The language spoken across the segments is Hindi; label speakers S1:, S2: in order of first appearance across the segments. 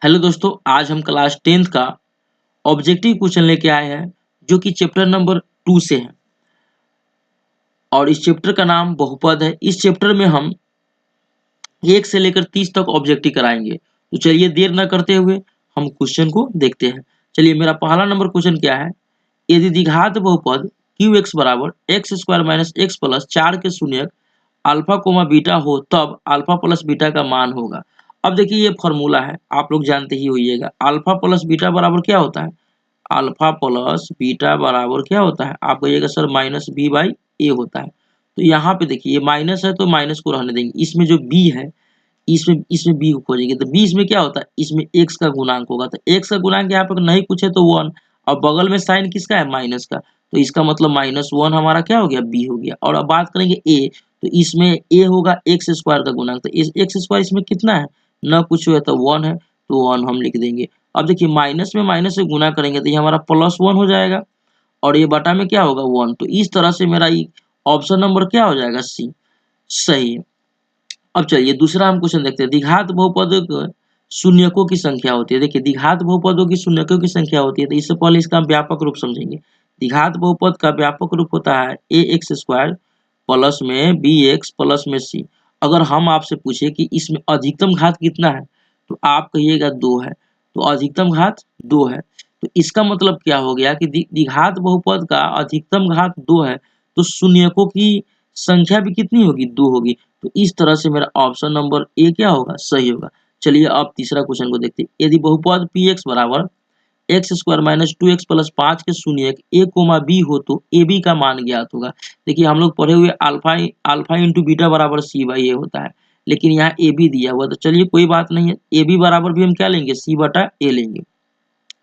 S1: हेलो दोस्तों, आज हम क्लास 10th का ऑब्जेक्टिव क्वेश्चन लेके आए हैं जो कि चैप्टर नंबर 2 से है और इस चैप्टर का नाम बहुपद है। इस चैप्टर में हम 1 से लेकर 30 तक ऑब्जेक्टिव कराएंगे। तो चलिए देर न करते हुए हम क्वेश्चन को देखते हैं। चलिए मेरा पहला नंबर क्वेश्चन क्या है। यदि द्विघात बहुपद क्यू बराबर x square minus x plus 4 के शून्यक अल्फा कोमा बीटा हो तब अल्फा प्लस बीटा का मान होगा। अब देखिए ये फॉर्मूला है, आप लोग जानते ही होइएगा। अल्फा प्लस बीटा बराबर क्या होता है? अल्फा प्लस बीटा बराबर क्या होता है? आप कहिएगा सर माइनस बी बाई ए होता है। तो यहाँ पे देखिए ये माइनस है तो माइनस को रहने देंगे। इसमें जो बी है इसमें बी को खोजेंगे तो बी इसमें क्या होता है? इसमें एक्स का गुणांक होगा। तो एक्स का गुणांक यहाँ पे नहीं कुछ है तो 1 और बगल में साइन किसका है? माइनस का। तो इसका मतलब -1 हमारा क्या हो गया? बी हो गया। और अब बात करेंगे ए, तो इसमें ए होगा एक्स स्क्वायर का गुणांक। तो एक्स स्क्वायर इसमें कितना है? न कुछ है तो 1 है, तो 1 हम लिख देंगे। अब देखिए माइनस में माइनस से गुना करेंगे तो ये हमारा +1 हो जाएगा और ये बटा में क्या होगा? 1। तो इस तरह से मेरा ऑप्शन नंबर क्या हो जाएगा? सी सही है। अब चलिए दूसरा हम क्वेश्चन देखते हैं। द्विघात बहुपद शून्यकों की संख्या होती है। देखिए द्विघात बहुपदों की शून्यकों की संख्या होती है तो इससे पहले इसका हम व्यापक रूप समझेंगे। द्विघात बहुपद का व्यापक रूप होता है ए एक्स स्क्वायर प्लस में बी एक्स प्लस में सी। अगर हम आपसे पूछे कि इसमें अधिकतम घात कितना है तो आप कहिएगा 2 है, तो अधिकतम घात 2 है। तो इसका मतलब क्या हो गया कि द्विघात बहुपद का अधिकतम घात 2 है तो शून्यकों की संख्या भी कितनी होगी? 2 होगी। तो इस तरह से मेरा ऑप्शन नंबर ए क्या होगा? सही होगा। चलिए अब तीसरा क्वेश्चन को देखते हैं। यदि बहुपद पी एक्स बराबर x square minus 2x plus 5 के शून्यक ए कोमा बी हो तो ए बी का मान ज्ञात होगा। देखिए हम लोग पढ़े हुए अल्फा अल्फा इंटू बीटा बराबर सी बाई ए होता है, लेकिन यहाँ ए बी दिया हुआ तो चलिए कोई बात नहीं है। ए बी बराबर भी हम क्या लेंगे? सी बटा ए लेंगे।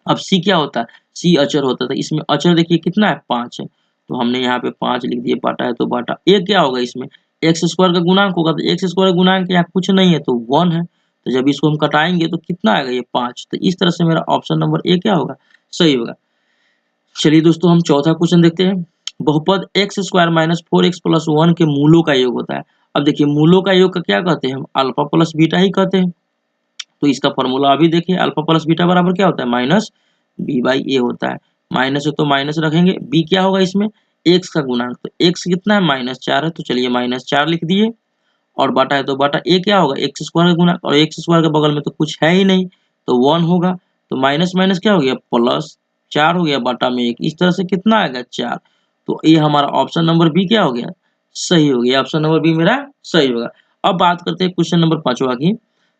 S1: अब सी क्या होता है? सी अचर होता था। इसमें अचर देखिए कितना है? 5 है, तो हमने यहाँ पे 5 लिख दिए। बाटा है तो बाटा ए क्या होगा? इसमें एक्स स्क्वायर का गुणांक होगा तो एक्स स्क्वायर गुणांक यहाँ कुछ नहीं है तो 1 है। तो जब इसको हम कटाएंगे तो कितना आएगा? ये 5। तो इस तरह से मेरा ऑप्शन नंबर ए क्या होगा? सही होगा। चलिए दोस्तों हम चौथा क्वेश्चन देखते हैं। बहुपद X square minus 4x plus 1 के मूलों का योग होता है। अब देखिए मूलों का योग का क्या कहते हैं? हम अल्फा प्लस बीटा ही कहते हैं। तो इसका फॉर्मूला अभी देखिए, अल्फा प्लस बीटा बराबर क्या होता है? माइनस बी बाई ए होता है। माइनस है तो माइनस रखेंगे। बी क्या होगा? इसमें एक्स का गुणांक। तो एक्स कितना है? -4 है, तो चलिए -4 लिख दिए। और बटा है तो बटा ए क्या होगा? एक्स स्क्वायर का गुणांक, और एक्स स्क्वायर के बगल में तो कुछ है ही नहीं तो 1 होगा। तो माइनस माइनस क्या हो गया? +4 हो गया, बटा में 1। इस तरह से कितना आएगा? 4। तो ये हमारा ऑप्शन नंबर बी क्या हो गया? सही हो गया। ऑप्शन नंबर बी मेरा सही होगा। अब बात करते हैं क्वेश्चन नंबर 5वां की।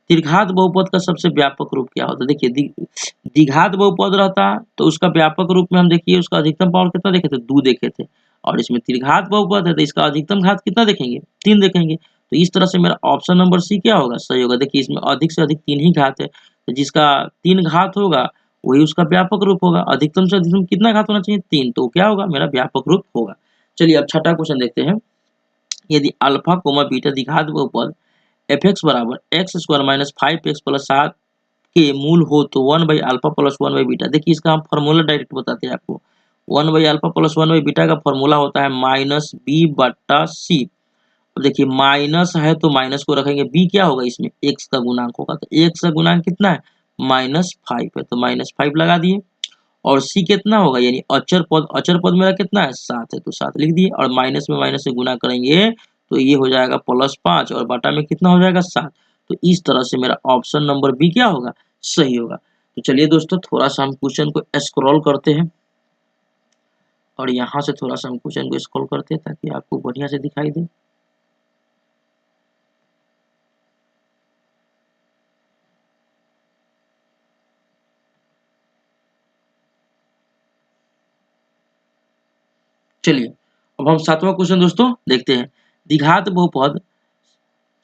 S1: त्रिघात बहुपद का सबसे व्यापक रूप क्या होता है? देखिए द्विघात बहुपद रहता तो उसका व्यापक रूप में हम देखिए उसका अधिकतम पावर कितना देखे थे? 2 देखे थे। और इसमें त्रिघात बहुपद है तो इसका अधिकतम घात कितना देखेंगे? 3 देखेंगे। तो इस तरह से मेरा ऑप्शन नंबर सी क्या होगा? सही होगा। देखिए इसमें अधिक से अधिक 3 ही घात है, तो जिसका 3 घात होगा वही उसका व्यापक रूप होगा। अधिकतम से अधिकतम कितना घात होना चाहिए? 3, तो क्या होगा? मेरा व्यापक रूप होगा। चलिए अब छठा क्वेश्चन देखते हैं। यदि अल्फा कोमा बीटा द्विघात बहुपद एफ एक्स बराबर x square minus 5x plus 7 के मूल हो तो 1 by alpha plus 1 by beta. देखिए इसका हम फॉर्मूला डायरेक्ट बताते हैं आपको। 1 by alpha plus 1 by beta का फॉर्मूला होता है माइनस बी बट्टा सी। अब देखिए माइनस है तो माइनस को रखेंगे। बी क्या होगा? इसमें एक्स का गुणांक होगा। तो एक्स का गुणांक कितना है? -5 है, तो -5 लगा दिए। और सी कितना होगा? यानी अचर पद मेरा कितना है? 7 है, तो 7 लिख दिए। और माइनस में माइनस से गुना करेंगे तो ये हो जाएगा +5 और बटा में कितना हो जाएगा? 7। तो इस तरह से मेरा ऑप्शन नंबर बी क्या होगा? सही होगा। तो चलिए दोस्तों थोड़ा सा हम क्वेश्चन को स्क्रॉल करते हैं और यहाँ से थोड़ा सा हम क्वेश्चन को स्क्रॉल करते हैं ताकि आपको बढ़िया से दिखाई दे। चलिए अब हम 7वां क्वेश्चन दोस्तों देखते हैं। द्विघात बहुपद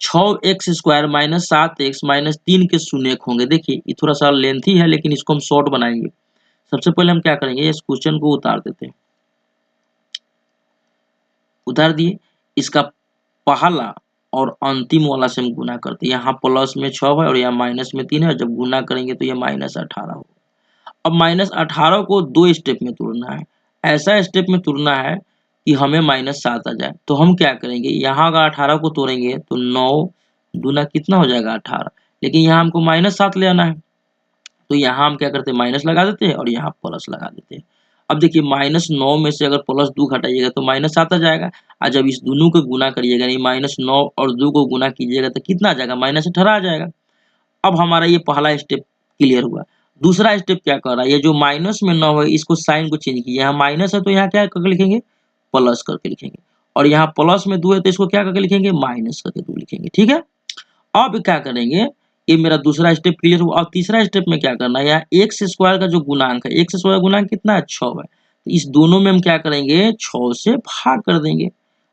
S1: 6x square minus 7x minus 3 के शून्यक होंगे। देखिए ये थोड़ा सा लेंथी है लेकिन इसको हम शॉर्ट बनाएंगे। सबसे पहले हम क्या करेंगे? इस क्वेश्चन को उतार देते हैं। उतार दिए। इसका पहला और अंतिम वाला से हम गुना करते हैं। यहाँ प्लस में 6 है और यहाँ माइनस में 3 है। जब गुना करेंगे तो ये -18 होगा। अब -18 को 2 स्टेप में तोड़ना है। ऐसा स्टेप में तोड़ना है कि हमें -7 आ जाए। तो हम क्या करेंगे? यहाँ अगर 18 को तोड़ेंगे तो 9 दूना कितना हो जाएगा? 18। लेकिन यहाँ हमको -7 ले आना है। तो यहाँ हम क्या करते हैं, माइनस लगा देते हैं और यहाँ प्लस लगा देते हैं। अब देखिए -9 में से अगर +2 घटाइएगा तो -7 आ जाएगा, और जब इस दोनों को गुना करिएगा, यानी -9 और 2 को गुना कीजिएगा तो कितना आ जाएगा, -18 आ जाएगा। अब हमारा ये पहला स्टेप क्लियर हुआ। दूसरा स्टेप क्या कर रहा है, ये जो माइनस में 9 है इसको साइन को चेंज कीजिए, यहाँ माइनस है तो यहाँ क्या करके लिखेंगे, प्लस करके लिखेंगे, और यहाँ प्लस में 2 है तो इसको क्या करके लिखेंगे, माइनस करके 2 लिखेंगे। ठीक है, अब क्या करेंगे, ये मेरा दूसरा स्टेप क्लियर हुआ। और तीसरा स्टेप में क्या करना है, यहाँ एक्स स्क्वायर का जो गुणांक है, एक्स स्क्वायर गुणांक कितना है, 6 है, तो इस दोनों में हम क्या करेंगे, 6 से भाग कर देंगे।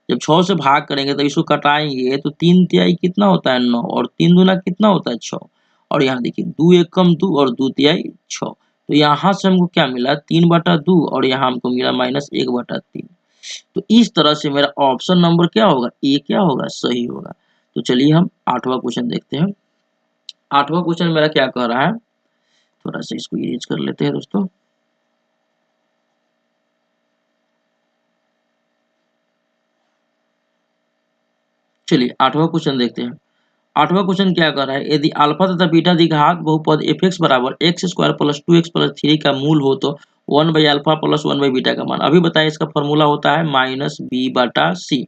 S1: जब 6 से भाग करेंगे तो इसको कटाएंगे तो 3 तिहाई कितना होता है, 9, और 3 दूना कितना होता है, 6, और यहाँ देखिए 2 एकम 2 और 2 तिहाई 6, तो यहाँ से हमको क्या मिला, 3/2, और यहाँ हमको मिला -1/3। तो इस तरह से मेरा ऑप्शन नंबर क्या होगा, ए क्या होगा, सही होगा। तो चलिए हम 8वां क्वेश्चन देखते हैं। 8वां क्वेश्चन मेरा क्या कह रहा है, थोड़ा सा इसको इरेज कर लेते हैं दोस्तों। चलिए 8वां क्वेश्चन देखते हैं। 8वां क्वेश्चन क्या कर रहा है, यदि अल्फा तथा बीटा द्विघात बहुपद f(x) बराबर x² + 2x + 3 का मूल हो तो 1/α + 1/बीटा का मान। अभी बताइए, इसका फॉर्मूला होता है -b/c।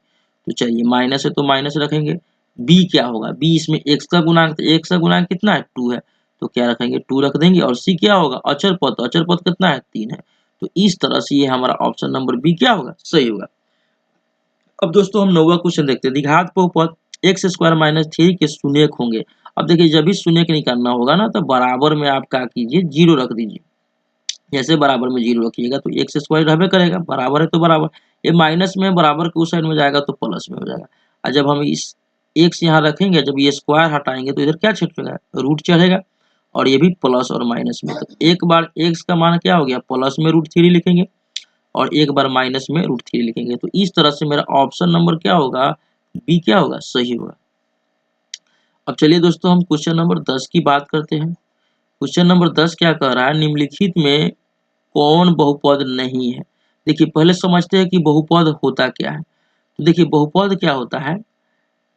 S1: तो चलिए माइनस है तो माइनस रखेंगे, b क्या होगा, b इसमें x का गुणांक, तो x का गुणांक कितना है, 2 है, तो क्या रखेंगे, 2 रख देंगे, और c क्या होगा, अचर पद, तो अचर पद कितना है, 3 है। तो इस तरह से ये हमारा ऑप्शन नंबर बी क्या होगा, सही होगा। अब दोस्तों हम 9वां क्वेश्चन देखते हैं। द्विघात बहुपद x² - 3 के शून्यक होंगे। अब देखिए, जब भी शून्यक निकालना होगा ना, तो बराबर में आप क्या कीजिए, 0 रख दीजिए। जैसे बराबर में 0 रखिएगा तो x² रहबे करेगा, बराबर है तो बराबर, ये माइनस में बराबर के उस साइड में जाएगा तो प्लस में हो जाएगा। और जब हम इस x यहाँ रखेंगे, जब ये स्क्वायर हटाएंगे तो इधर क्या छिटेगा, रूट चढ़ेगा, और ये भी प्लस और माइनस में। तो एक बार x का मान क्या हो गया, प्लस में √3 लिखेंगे, और एक बार माइनस में √3 लिखेंगे। तो इस तरह से मेरा ऑप्शन नंबर क्या होगा, बी क्या होगा, सही होगा। अब चलिए दोस्तों हम क्वेश्चन नंबर 10 की बात करते हैं। क्वेश्चन नंबर 10 क्या कह रहा है, निम्नलिखित में कौन बहुपद नहीं है। देखिए पहले समझते हैं कि बहुपद होता क्या है। तो देखिए बहुपद क्या होता है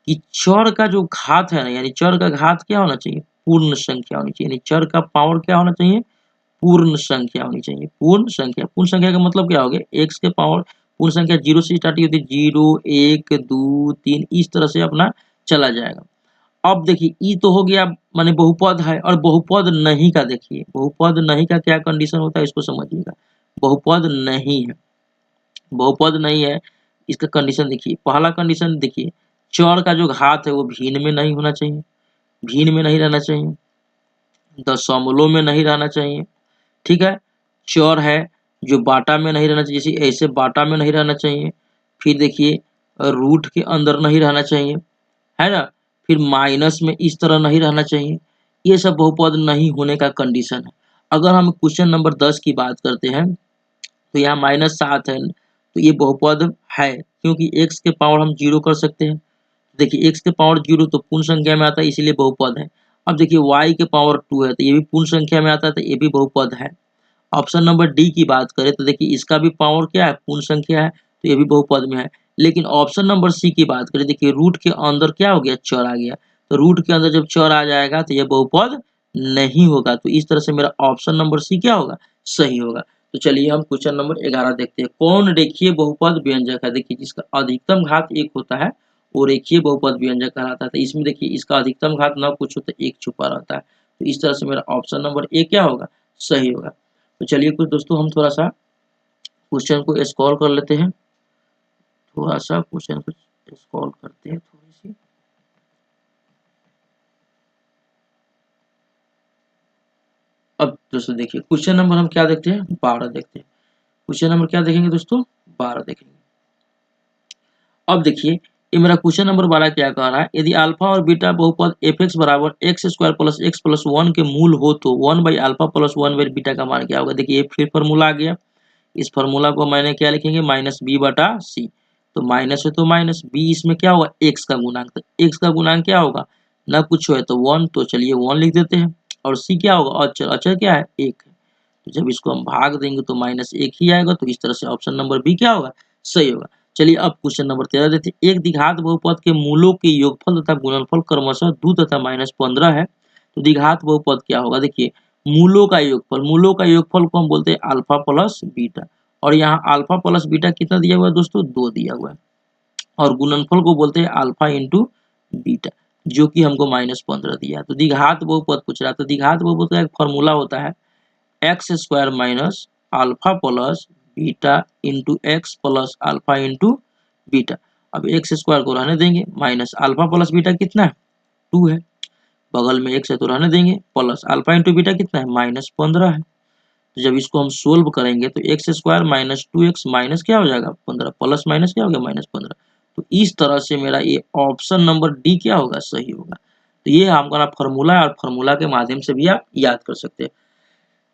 S1: कि चर का जो घात है ना, यानी चर का घात क्या होना चाहिए, पूर्ण संख्या होनी चाहिए, यानी चर का पावर क्या होना चाहिए, पूर्ण संख्या होनी चाहिए। पूर्ण संख्या, पूर्ण संख्या का मतलब क्या हो गया, x के पावर पूर्ण संख्या 0 से स्टार्ट होती है, 0 1 2 3 इस तरह से अपना चला जाएगा। अब देखिए ई तो हो गया माने बहुपद है, और बहुपद नहीं का देखिए, बहुपद नहीं का क्या कंडीशन होता है इसको समझिएगा। बहुपद नहीं है, बहुपद नहीं है, इसका कंडीशन देखिए। पहला कंडीशन देखिए, चर का जो घात है वो भिन्न में नहीं होना चाहिए, भिन्न में नहीं रहना चाहिए, दशमलव में नहीं रहना चाहिए, ठीक है। चर है जो बाटा में नहीं रहना चाहिए, जैसे ऐसे बाटा में नहीं रहना चाहिए। फिर देखिए रूट के अंदर नहीं रहना चाहिए, है ना। फिर माइनस में इस तरह नहीं रहना चाहिए। ये सब बहुपद नहीं होने का कंडीशन है। अगर हम क्वेश्चन नंबर 10 की बात करते हैं तो यहाँ -7 है, तो ये बहुपद है, क्योंकि x के पावर हम 0 कर सकते हैं। देखिए x के पावर 0 तो पूर्ण संख्या में आता है, इसीलिए बहुपद है। अब देखिए y के पावर 2 है, तो ये भी पूर्ण संख्या में आता है, तो ये भी बहुपद है। ऑप्शन नंबर डी की बात करें तो देखिए इसका भी पावर क्या है, पूर्ण संख्या है, तो ये भी बहुपद में है। लेकिन ऑप्शन नंबर सी की बात करें, देखिए रूट के अंदर क्या हो गया, चर आ गया, तो रूट के अंदर जब चर आ जाएगा तो ये बहुपद नहीं होगा। तो इस तरह से मेरा ऑप्शन नंबर सी क्या होगा, सही होगा। तो चलिए हम क्वेश्चन नंबर 11 देखते हैं। कौन रेखीय बहुपद व्यंजक है, देखिए जिसका अधिकतम घात 1 होता है वो रेखीय बहुपद व्यंजक कहलाता है। तो इसमें देखिए इसका अधिकतम घात न कुछ होता है, 1 छुपा रहता है। तो इस तरह से मेरा ऑप्शन नंबर ए क्या होगा, सही होगा। तो चलिए कुछ दोस्तों हम थोड़ा सा क्वेश्चन को स्क्रॉल कर लेते हैं, थोड़ा सा क्वेश्चन को स्क्रॉल करते हैं थोड़ी सी। अब दोस्तों देखिए क्वेश्चन नंबर हम क्या देखते हैं, 12 देखते हैं। क्वेश्चन नंबर क्या देखेंगे दोस्तों, 12 देखेंगे। अब देखिए ये मेरा क्वेश्चन नंबर 12 क्या कह रहा है, यदि अल्फा और बीटा बहुपद f(x) बराबर x² + x + 1 के मूल हो तो 1/α + 1/बीटा का मान क्या होगा। देखिए ये फिर फॉर्मूला आ गया, इस फॉर्मूला को मैंने क्या लिखेंगे, -b/c। तो माइनस है तो माइनस, b इसमें क्या होगा, x का गुणांक, तो x का गुणांक क्या होगा, ना कुछ है तो 1, तो चलिए 1 लिख देते हैं। और c क्या होगा, अचर, अचर क्या है, 1 है। तो जब इसको हम भाग देंगे तो -1 ही आएगा। तो इस तरह से ऑप्शन नंबर बी क्या होगा, सही होगा। चलिए अब क्वेश्चन नंबर 13 देखते हैं। एक द्विघात बहुपद के मूलों के योगफल तथा गुणनफल क्रमशः 2 तथा -15 है, तो द्विघात बहुपद क्या होगा। देखिए मूलों का योगफल को हम बोलते हैं अल्फा प्लस बीटा, और यहाँ अल्फा प्लस बीटा कितना दिया हुआ है दोस्तों, 2 दिया हुआ है। और गुणनफल को बोलते हैं अल्फा इंटू बीटा, जो कि हमको -15 दिया है। तो द्विघात बहुपद पूछ रहा है, तो द्विघात बहुपद का एक फॉर्मूला होता है x square minus alpha plus beta into x plus alpha into beta. अब एक्स स्क्वायर को रहने देंगे, माइनस अल्फा प्लस बीटा कितना है, 2 है, बगल में एक्स है तो रहने देंगे, प्लस अल्फा इंटू बीटा कितना है, -15 है। तो जब इसको हम सोल्व करेंगे तो x square minus 2x minus क्या हो जाएगा 15, प्लस माइनस क्या हो गया -15। तो इस तरह से मेरा ये ऑप्शन नंबर डी क्या होगा, सही होगा। तो ये हमारा फॉर्मूला है, और फॉर्मूला के माध्यम से भी आप याद कर सकते हैं।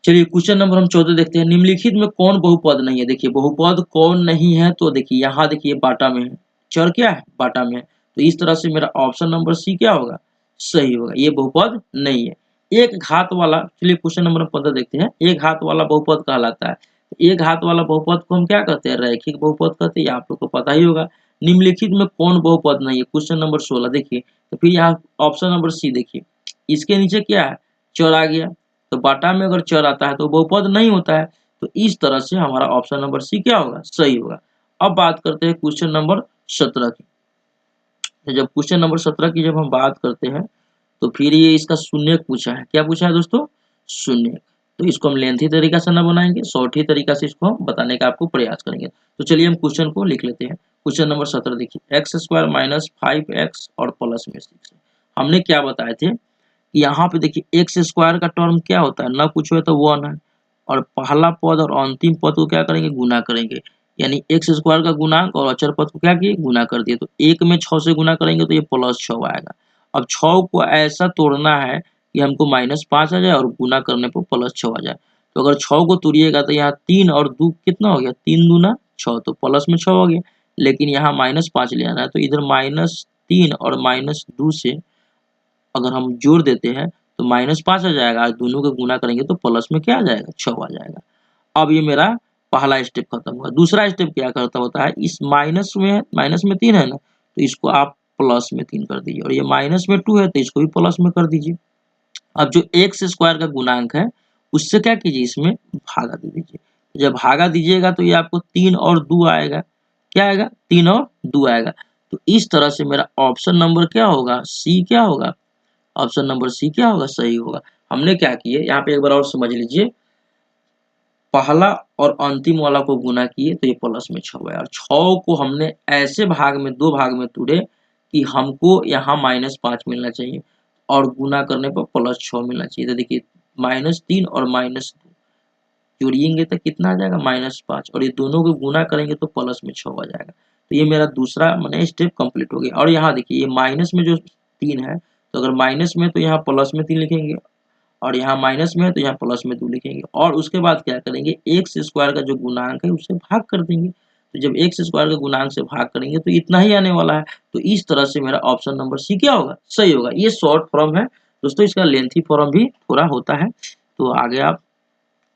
S1: चलिए क्वेश्चन नंबर हम 14 देखते हैं। निम्नलिखित में कौन बहुपद नहीं है, देखिए बहुपद कौन नहीं है, तो देखिए यहाँ देखिए बाटा में है, चर क्या है, बाटा में है। तो इस तरह से मेरा ऑप्शन नंबर सी क्या होगा, सही होगा, ये बहुपद नहीं है। एक घात वाला, चलिए क्वेश्चन नंबर 15 देखते हैं। एक घात वाला बहुपद कहलाता है, एक घात वाला बहुपद को हम क्या कहते हैं, रैखिक बहुपद कहते हैं, आप लोग को पता ही होगा। निम्नलिखित में कौन बहुपद नहीं है, क्वेश्चन नंबर 16 देखिए। तो फिर यहाँ ऑप्शन नंबर सी देखिए, इसके नीचे क्या है, चर आ गया, तो बाटा में अगर चर आता है तो बहुपद नहीं होता है। तो इस तरह से हमारा ऑप्शन नंबर सी क्या होगा, सही होगा। अब बात करते हैं क्वेश्चन नंबर 17 की। तो जब क्वेश्चन नंबर 17 की जब हम बात करते हैं तो फिर ये इसका शून्य पूछा है, क्या पूछा है दोस्तों, शून्य। तो इसको हम लेंथी तरीका से ना बनाएंगे, शॉर्टी तरीका से इसको हम बताने का आपको प्रयास करेंगे। तो चलिए हम क्वेश्चन को लिख लेते हैं। क्वेश्चन नंबर 17 देखिए, एक्स स्क्वायर माइनस 5x और प्लस में 6। हमने क्या बताए थे, यहाँ पे देखिए एक्स स्क्वायर का टर्म क्या होता है, ना कुछ हो तो 1 है, और पहला पद और अंतिम पद को क्या करेंगे, गुना करेंगे। यानी एक्स स्क्वायर का गुणांक और अचर पद को क्या किए, गुना कर दिए। तो 1 में 6 से गुना करेंगे तो ये +6 आएगा। अब 6 को ऐसा तोड़ना है कि हमको -5 आ जाए और गुना करने पर +6 आ जाए। तो अगर 6 को तोड़िएगा तो यहाँ 3 और 2 कितना हो गया, 3 दूना 6, तो प्लस में 6 हो गया। लेकिन यहाँ -5 ले आना है, तो इधर -3 और -2 से अगर हम जोड़ देते हैं तो -5 आ जाएगा, दोनों को गुना करेंगे तो प्लस में क्या आ जाएगा, 6 आ जाएगा। अब ये मेरा पहला स्टेप खत्म हुआ। दूसरा स्टेप क्या करता होता है, इस माइनस में 3 है ना, तो इसको आप प्लस में 3 कर दीजिए, और ये माइनस में 2 है तो इसको भी प्लस में कर दीजिए। अब जो एक्स स्क्वायर का गुणांक है उससे क्या कीजिए, इसमें भागा दे दीजिए। जब भागा दीजिएगा तो ये आपको 3 और 2 आएगा, क्या आएगा, 3 और 2 आएगा। तो इस तरह से मेरा ऑप्शन नंबर क्या होगा, सी क्या होगा, ऑप्शन नंबर सी क्या होगा, सही होगा। हमने क्या किए, यहाँ पे एक बार और समझ लीजिए, पहला और अंतिम वाला को गुना किए तो ये प्लस में 6 है, और 6 को हमने ऐसे भाग में, 2 भाग में तोड़े कि हमको यहाँ -5 मिलना चाहिए, और गुना करने पर +6 मिलना चाहिए। तो देखिए -3 और -2 जोड़िएंगे तो कितना आ जाएगा, -5, और ये दोनों को गुना करेंगे तो प्लस में 6 आ जाएगा। तो ये मेरा दूसरा मैंने स्टेप कंप्लीट हो गया। और यहाँ देखिए ये माइनस में जो 3 है, तो अगर माइनस में तो यहाँ प्लस में 3 लिखेंगे, और यहाँ माइनस में है तो यहाँ प्लस में 2 लिखेंगे, और उसके बाद क्या करेंगे, एक्स स्क्वायर का जो गुणांक है उससे भाग कर देंगे। तो जब एक्स स्क्वायर का गुणांक से भाग करेंगे तो इतना ही आने वाला है। तो इस तरह से मेरा ऑप्शन नंबर सी क्या होगा, सही होगा। ये शॉर्ट फॉर्म है दोस्तों, इसका लेंथी फॉर्म भी थोड़ा होता है, तो आगे आप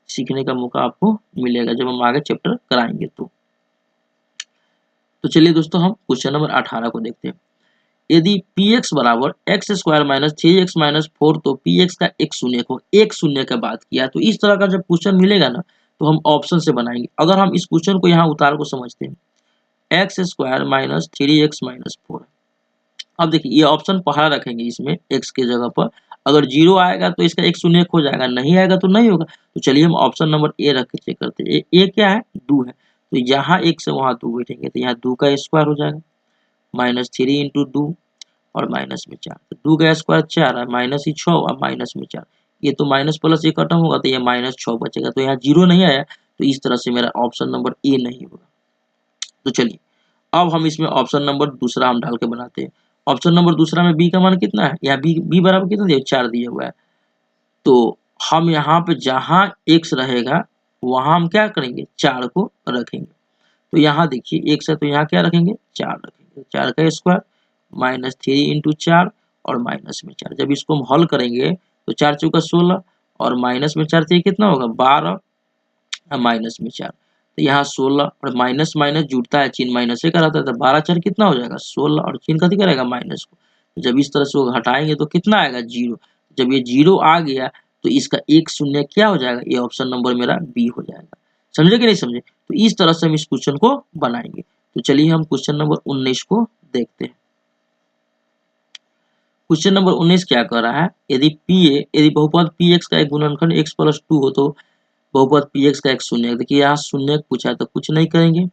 S1: सीखने का मौका आपको मिलेगा जब हम आगे चैप्टर कराएंगे। तो चलिए दोस्तों हम क्वेश्चन नंबर 18 को देखते हैं। यदि px बराबर x square minus 3x minus 4, तो px का एक शून्य को, एक शून्य का बात किया, तो इस तरह का जब क्वेश्चन मिलेगा ना तो हम ऑप्शन से बनाएंगे। अगर हम इस क्वेश्चन को यहाँ उतार को समझते हैं, x square minus 3x minus 4। अब देखिए ये ऑप्शन पहला रखेंगे, इसमें x के जगह पर अगर 0 आएगा तो इसका एक शून्य हो जाएगा, नहीं आएगा तो नहीं होगा। तो चलिए हम ऑप्शन नंबर ए रख के चेक करते हैं। ए क्या है, 2 है, तो यहाँ 1 से वहाँ 2 बैठेंगे, तो यहाँ 2 का स्क्वायर हो जाएगा, -3 इंटू 2 और माइनस में 4, तो 2 का स्क्वायर 4 है, माइनस ही 6 और माइनस में 4, ये तो माइनस प्लस ये खत्म होगा तो ये -6 बचेगा, तो यहाँ 0 नहीं आया। तो इस तरह से मेरा ऑप्शन नंबर ए नहीं होगा। तो चलिए अब हम इसमें ऑप्शन नंबर दूसरा हम डाल के बनाते हैं। ऑप्शन नंबर दूसरा में बी का मान कितना है, यहाँ बी बराबर कितना दिया, 4 दिया हुआ है। तो हम यहाँ पे जहाँ x रहेगा वहां हम क्या करेंगे, 4 को रखेंगे। तो यहाँ देखिए x है तो यहाँ क्या रखेंगे, 4 रखेंगे, 4 का स्क्वायर -3 इंटू 4 और माइनस में 4। जब इसको हम हल करेंगे तो 4 चौका 16 और माइनस में 4 से कितना होगा, 12 और माइनस में 4। तो यहाँ 16 और माइनस माइनस जुड़ता है, चिन्ह माइनस से का रहता है, तो 12 4 कितना हो जाएगा, 16, और चिन्ह कथी करेगा, माइनस को। जब इस तरह से वो हटाएंगे तो कितना आएगा, 0। जब ये 0 आ गया तो इसका एक शून्य क्या हो जाएगा, ये ऑप्शन नंबर मेरा बी हो जाएगा। समझे कि नहीं समझे? तो इस तरह से हम इस क्वेश्चन को बनाएंगे। तो चलिए हम क्वेश्चन नंबर 19 को देखते हैं। क्वेश्चन नंबर 19 क्या कह रहा है, यदि बहुपद px का एक गुणनखंड x प्लस 2 हो तो बहुपद px का एक शून्य। देखिए यहाँ शून्य पूछा है तो कुछ नहीं करेंगे,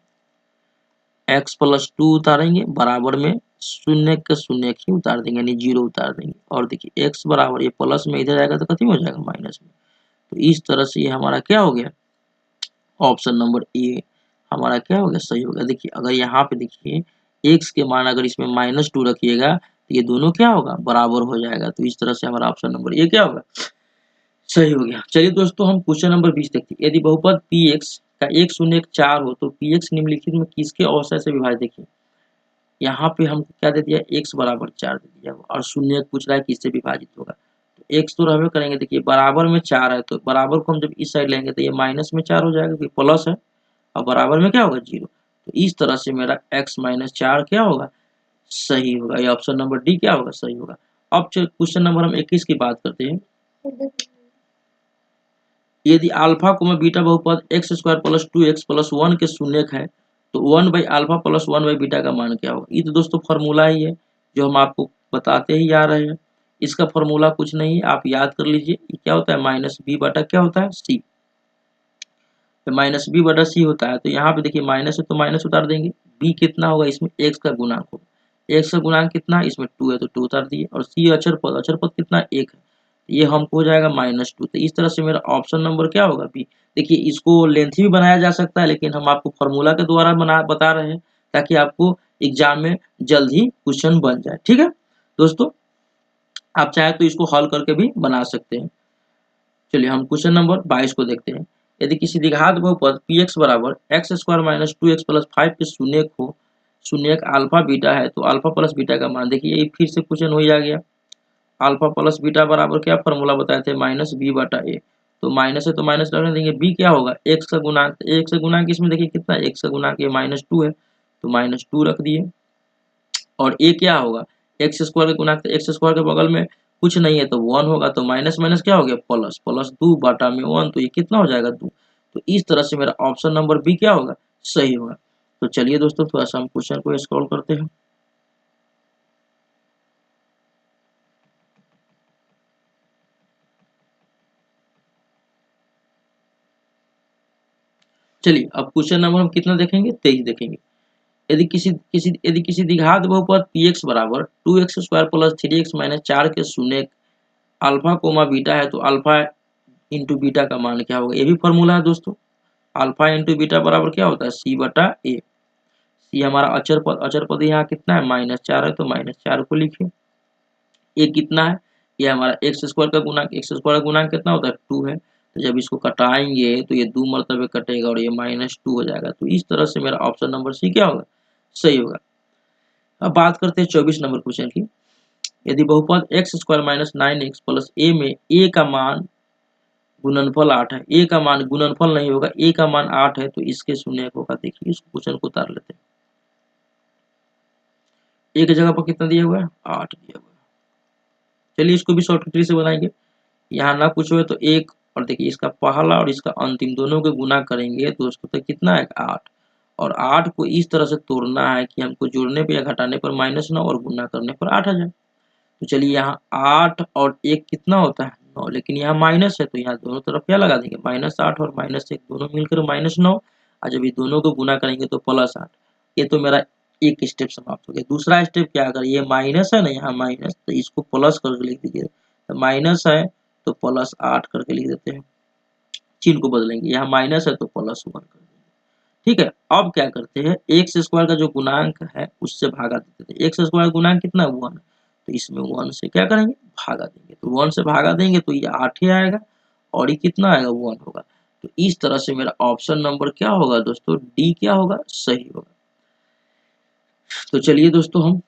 S1: x प्लस 2 उतारेंगे, बराबर में शून्य का शून्य ही उतार देंगे, यानी 0 उतार देंगे। और देखिए x बराबर, ये प्लस में इधर आएगा तो कितनी हो जाएगा, माइनस में। तो इस तरह से ये हमारा क्या हो गया, ऑप्शन नंबर ए हमारा क्या हो गया, सही हो गया। देखिए अगर यहाँ पे देखिए x के मान अगर इसमें -2 रखिएगा तो ये दोनों क्या होगा, बराबर हो जाएगा। तो इस तरह से हमारा ऑप्शन नंबर ए क्या होगा, सही हो गया। चलिए दोस्तों हम क्वेश्चन नंबर 20 देखते हैं। यदि बहुपद px का एक शून्य 4 हो तो px निम्नलिखित में किसके औसत से विभाजित। देखिए यहाँ पे हमको क्या दे दिया, x बराबर 4 दे दिया और शून्य पूछ रहा है किससे विभाजित होगा। तो x तो रहबे करेंगे, देखिए बराबर में 4 है तो बराबर को हम जब इस साइड लेंगे तो ये माइनस में 4 हो जाएगा, क्योंकि प्लस है और बराबर में क्या होगा, 0। तो इस तरह से मेरा x माइनस 4 क्या होगा, सही होगा। ये ऑप्शन नंबर डी क्या होगा, सही होगा। अब क्वेश्चन नंबर हम 21 की बात करते हैं। यदि अल्फा कोमा बीटा बहुपद X square plus 2x plus 1 के शून्यक है तो 1 by alpha plus 1 by beta का मान क्या होगा। ये तो दोस्तों फॉर्मूला ही है जो हम आपको बताते ही आ रहे हैं। इसका फॉर्मूला कुछ नहीं है, आप याद कर लीजिए। ये क्या होता है, माइनस बी बटा क्या होता है, सी। माइनस बी बटा सी होता है। तो यहाँ पे देखिए माइनस है तो माइनस उतार देंगे। बी कितना होगा, इसमें एक्स का गुणांक होगा। एक्स का गुणांक कितना है, इसमें 2 है तो 2 उतार दिए। और सी अचर पद कितना, 1 है, ये हमको हो जाएगा -2। तो इस तरह से मेरा ऑप्शन नंबर क्या होगा, बी। देखिए इसको लेंथी भी बनाया जा सकता है, लेकिन हम आपको फॉर्मूला के द्वारा बता रहे हैं ताकि आपको एग्जाम में जल्द ही क्वेश्चन बन जाए। ठीक है दोस्तों, आप चाहे तो इसको हल करके भी बना सकते हैं। चलिए हम क्वेश्चन नंबर 22 को देखते हैं। यदि किसी द्विघात बहुपद px बराबर x square minus 2x plus 5 के शून्यक हो, शून्यक अल्फा बीटा है तो अल्फा प्लस बीटा का मान। देखिए ये फिर से क्वेश्चन हो ही आ गया। अल्फा प्लस बीटा बराबर क्या फॉर्मूला बताए थे, माइनस बी बटा ए। तो माइनस है तो माइनस रखने देंगे। बी क्या होगा, एक्स का गुणांक। एक्स का गुणांक इसमें देखिए कितना, एक्स का गुणांक ये -2 है तो -2 रख दिए। और ए क्या होगा, एक्स स्क्वायर का गुणांक। एक्स स्क्वायर के बगल में कुछ नहीं है तो 1 होगा, तो माइनस माइनस क्या हो गया, प्लस। प्लस 2 बटा में 1 तो ये कितना हो जाएगा, 2। तो इस तरह से मेरा ऑप्शन नंबर बी क्या होगा, सही होगा। तो चलिए दोस्तों थोड़ा सा हम क्वेश्चन को स्क्रॉल करते हैं। चलिए अब क्वेश्चन नंबर हम कितना देखेंगे, 23 देखेंगे। यदि किसी द्विघात बहुपद px बराबर 2x square plus 3x minus 4 के शून्य अल्फा कोमा बीटा है तो अल्फा इंटू बीटा का मान क्या होगा। ये भी फॉर्मूला है दोस्तों। अल्फा इंटू बीटा बराबर क्या होता है, सी बटा ए। सी हमारा अचर पद यहाँ कितना है, -4 है तो -4 को लिखिए। ए कितना है, ये हमारा एक्स स्क्वायर का गुणांक। एक्स स्क्वायर का गुणांक कितना होता है, 2 है। तो जब इसको कटाएंगे तो ये 2 मरतबे कटेगा और ये -2 हो जाएगा। तो इस तरह से मेरा ऑप्शन नंबर सी क्या होगा, सही होगा। अब बात करते हैं 24 नंबर क्वेश्चन की। यदि बहुपद X square minus 9x plus A में ए का मान गुणनफल 8 है, ए का मान गुणनफल नहीं होगा, ए का मान 8 है तो इसके शून्य होगा। देखिए इस क्वेश्चन को उतार लेते हैं। ए की जगह पर कितना दिया हुआ है, 8 दिया हुआ है। चलिए इसको भी शॉर्टकट से बनाएंगे। यहाँ ना कुछ हो तो 1, और देखिए इसका पहला और इसका अंतिम दोनों के गुना करेंगे तो उसको तो कितना है, 8। और 8 को इस तरह से तोड़ना है कि हमको जोड़ने पे या घटाने पर -9 और गुना करने पर 8 आ जाए। तो चलिए यहाँ 8 और 1 कितना होता है, 9। लेकिन यहाँ माइनस है तो यहाँ दोनों तरफ क्या लगा देंगे, -8 और -1 दोनों मिलकर -9। और जब ये दोनों को गुना करेंगे तो +8। ये तो मेरा एक स्टेप समाप्त हो गया। दूसरा स्टेप क्या, अगर ये माइनस है ना, यहाँ माइनस, तो इसको प्लस करके लिख दीजिए। तो माइनस है तो +8 करके लिख देते हैं, चिन्ह को बदलेंगे। यहाँ माइनस है तो +1 कर देंगे। ठीक है, अब क्या करते हैं, एक्स स्क्वायर का जो गुणांक है उससे भागा देते थे। एक्स स्क्वायर गुणांक कितना है, 1। तो इसमें 1 से क्या करेंगे, भागा देंगे। तो 1 से भागा देंगे तो ये 8 ही आएगा और ये कितना आएगा, 1 होगा। तो इस तरह से मेरा ऑप्शन नंबर क्या होगा दोस्तों, डी क्या होगा, सही होगा। तो चलिए दोस्तों हम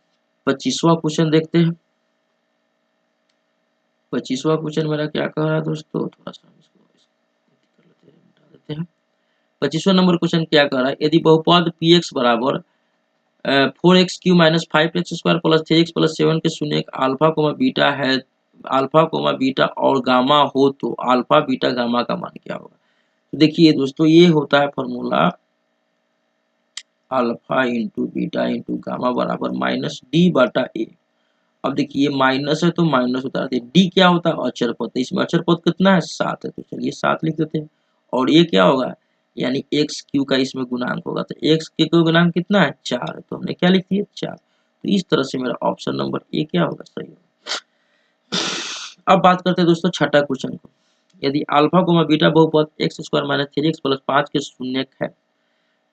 S1: 25वां क्वेश्चन देखते हैं। 25वां क्वेश्चन मेरा क्या कह रहा है दोस्तों, थोड़ा सा इसको कर लेते हैं, मिटा देते हैं। 25वां नंबर क्वेश्चन क्या कह रहा है, यदि बहुपद px बराबर 4x Q minus 5x square plus 3x plus 7 के शून्य अल्फा कोमा बीटा है अल्फा कोमा बीटा और गामा हो तो अल्फा बीटा गामा का मान क्या होगा। तो देखिए दोस्तों ये होता है formula alpha into beta into gamma बराबर माइनस डी बटा ए। अब देखिए ये माइनस है तो माइनस उतार दिए। डी क्या होता है अचर पद, तो इसमें अचर पद कितना है 7 है, तो चलिए 7 लिख देते हैं। और ये क्या होगा यानी एक्स क्यू का इसमें गुणांक होगा, तो एक्स के गुणांक कितना है 4 है, तो हमने क्या लिख दिया 4। तो इस तरह से मेरा ऑप्शन नंबर ए क्या होगा सही होगा। अब बात करते हैं दोस्तों छठा क्वेश्चन को। यदि अल्फा कोमा बीटा बहुपद X square minus 3x plus 5 के शून्यक है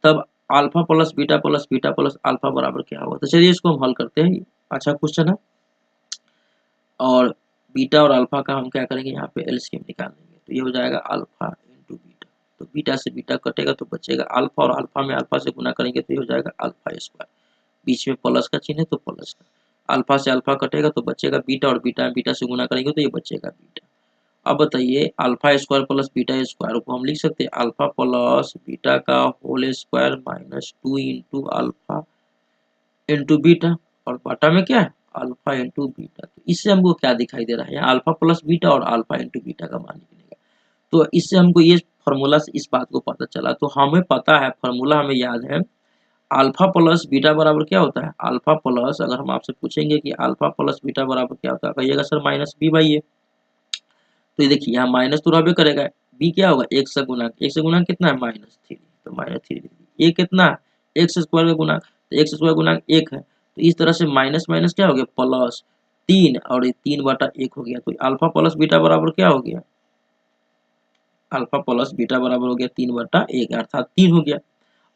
S1: तब alpha plus beta plus alpha बराबर क्या होगा। तो चलिए इसको हम हल करते हैं, अच्छा क्वेश्चन है। और बीटा और अल्फा का हम क्या करेंगे यहाँ पे एलसीएम निकाल लेंगे, तो ये हो जाएगा अल्फा इंटू बीटा। तो बीटा से बीटा कटेगा तो बचेगा अल्फा, और अल्फा में अल्फा से गुना करेंगे तो ये हो जाएगा अल्फा स्क्वायर, बीच में प्लस का चिन्ह है तो प्लस का। अल्फा से अल्फा कटेगा तो बचेगा बीटा, और बीटा में बीटा से गुना करेंगे तो ये बचेगा बीटा। अब बताइए alpha square plus beta square को हम लिख सकते हैं अल्फा प्लस बीटा का whole square minus 2 into alpha into beta, और बाटा में क्या है अल्फा इंटू बीटा। तो इससे हमको क्या दिखाई दे रहा है, अल्फा प्लस बीटा और अल्फा इंटू बीटा का मान निकलेगा। तो इससे हमको ये फॉर्मूला से इस बात को पता चला। तो हमें पता है फॉर्मूला हमें याद है अल्फा प्लस बीटा बराबर क्या होता है, अल्फा प्लस, अगर हम आपसे पूछेंगे कि अल्फा प्लस बीटा बराबर क्या होता है, कहिएगा सर माइनस बी बाई ए। तो ये देखिए यहाँ माइनस तो रहबे करेगा, बी क्या होगा एक से गुणा, एक से गुणा कितना है -3, तो -3। ये कितना है एक्स स्क्वायर का गुणा, तो एक्स स्क्वायर गुणा 1 है, तो इस तरह से माइनस माइनस क्या हो गया प्लस 3, और ये 3/1 हो गया। तो अल्फा प्लस बीटा बराबर क्या हो गया, अल्फा प्लस बीटा बराबर हो गया 3/1 अर्थात 3 हो गया।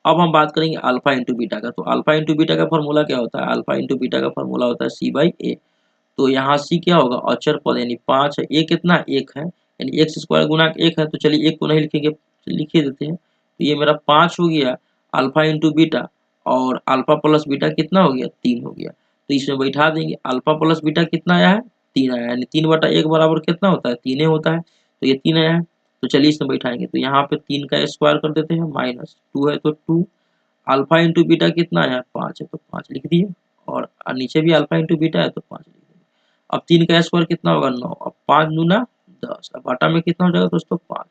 S1: अब हम बात करेंगे अल्फा इंटू बीटा का। तो अल्फा इंटू बीटा का फॉर्मूला क्या होता है, अल्फा इंटू बीटा का फॉर्मूला होता है सी बाई ए। तो यहाँ सी क्या होगा अचर पद यानी 5 है, ए कितना 1 है, यानी एक्स स्क्वायर गुणा 1 है, तो चलिए 1 को नहीं लिखेंगे, लिख ही देते हैं। तो ये मेरा 5 हो गया अल्फा इंटू बीटा, और अल्फा प्लस बीटा कितना हो गया 3 हो गया। तो इसमें बैठा देंगे अल्फा प्लस बीटा कितना आया है 3 आया है, यानी 3/1 बराबर कितना होता है 3 होता है, तो ये 3 आया है। तो चलिए इसमें बैठाएंगे, तो यहाँ पे 3 का स्क्वायर कर देते हैं, -2 है तो 2, अल्फा इंटू बीटा कितना आया 5 है तो 5 लिख दिए, और नीचे भी अल्फा इंटू बीटा है तो 5 लिख दिए। अब 3 का स्क्वायर कितना होगा 9, अब 5 दूना 10, अब बाटा में कितना हो जाएगा दोस्तों 5।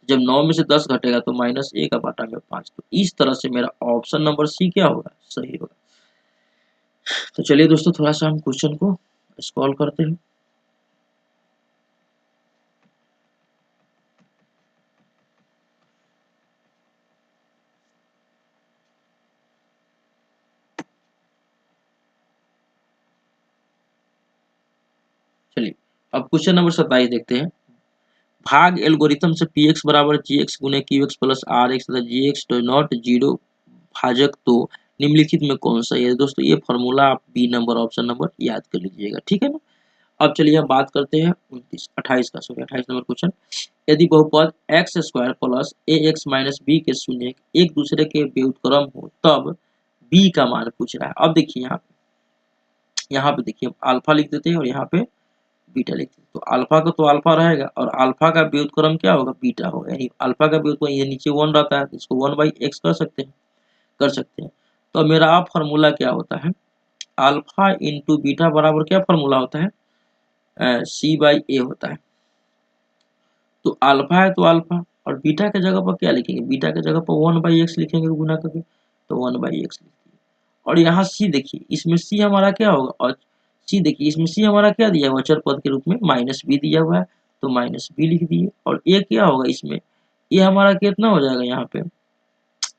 S1: जब 9 में से 10 घटेगा तो -1 अब बाटा में 5। तो इस तरह से मेरा ऑप्शन नंबर सी क्या होगा सही होगा। तो चलिए दोस्तों थोड़ा सा हम क्वेश्चन को सॉल्व करते हैं। चलिए अब क्वेश्चन नंबर 27 देखते हैं। भाग एल्गोरिथम से पी एक्स बराबर जी एक्स गुने Q X plus R X तथा जी एक्स नॉट जीरो भाजक तो निम्नलिखित में कौन सा है। दोस्तों ये फॉर्मूला आप बी नंबर ऑप्शन नंबर याद कर लीजिएगा, ठीक है ना। अब चलिए हम बात करते हैं 28 का, सॉरी 28 नंबर क्वेश्चन। यदि बहुपद एक्स स्क्वायर प्लस ए एक्स माइनस बी के शून्य एक दूसरे के व्युत्क्रम हो तब बी का मान पूछ रहा है। अब देखिए यहाँ पे देखिए हम अल्फा लिख देते हैं और यहाँ पे बीटा लिखते हैं। तो अल्फा का तो अल्फा रहेगा, और अल्फा का व्युत्क्रम क्या होगा बीटा होगा, यानी अल्फा का व्युत्क्रम ये नीचे 1 रहता है, इसको 1/x कर सकते हैं। तो मेरा अब फॉर्मूला क्या होता है, अल्फा इंटू बीटा बराबर क्या फॉर्मूला होता है सी बाई ए होता है। तो अल्फा है तो अल्फा, और बीटा के जगह पर क्या लिखेंगे, बीटा के जगह पर 1/x लिखेंगे गुना करके, तो 1/x लिखिए। और यहाँ सी देखिए, इसमें सी हमारा क्या होगा, और सी देखिए इसमें सी हमारा क्या दिया हुआ अचर पद के रूप में -b दिया हुआ है, तो -b लिख दिए। और ए क्या होगा इसमें, ये हमारा कितना हो जाएगा यहाँ पे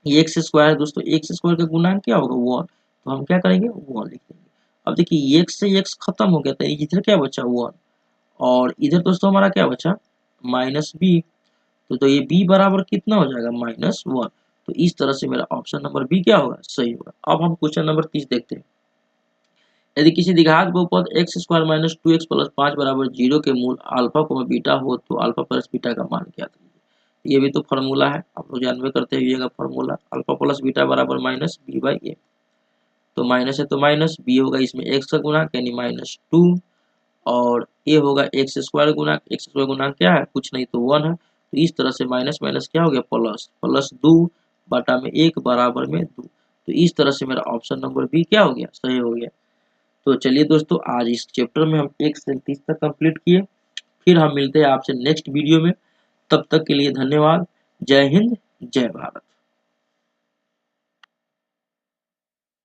S1: ये एक्स स्क्वायर है दोस्तों, एक्स स्क्वायर का गुणांक क्या होगा 1, तो हम क्या करेंगे 1 लिख देंगे। अब देखिए x से x खत्म हो गया, तो इधर क्या बचा 1, और इधर दोस्तों हमारा क्या बचा -b, तो ये b बराबर कितना हो जाएगा -1। तो इस तरह से मेरा ऑप्शन नंबर बी क्या होगा सही होगा। अब हम क्वेश्चन नंबर 30 देखते हैं। यदि किसी द्विघात बहुपद X square minus 2x plus 5 बराबर 0 के मूल अल्फा को बीटा हो तो अल्फा प्लस बीटा का मान क्या था। ये भी तो फॉर्मूला है, आप लोग जानवे करते हुए फॉर्मूला अल्फा प्लस बीटा बराबर -b/a। तो माइनस है तो माइनस, बी होगा इसमें एक्स का गुणांक यानी -2, और ए होगा एक्स स्क्वायर गुणांक, एक्स स्क्वायर गुणांक क्या है कुछ नहीं तो 1 है। तो इस तरह से माइनस माइनस क्या हो गया प्लस, प्लस 2 बटा में 1 बराबर में 2। तो इस तरह से मेरा ऑप्शन नंबर बी क्या हो गया सही हो गया। तो चलिए दोस्तों, आज इस चैप्टर में हम 1 से 30 तक कंप्लीट किए। फिर हम मिलते हैं आपसे नेक्स्ट वीडियो में। तब तक के लिए धन्यवाद। जय हिंद, जय भारत।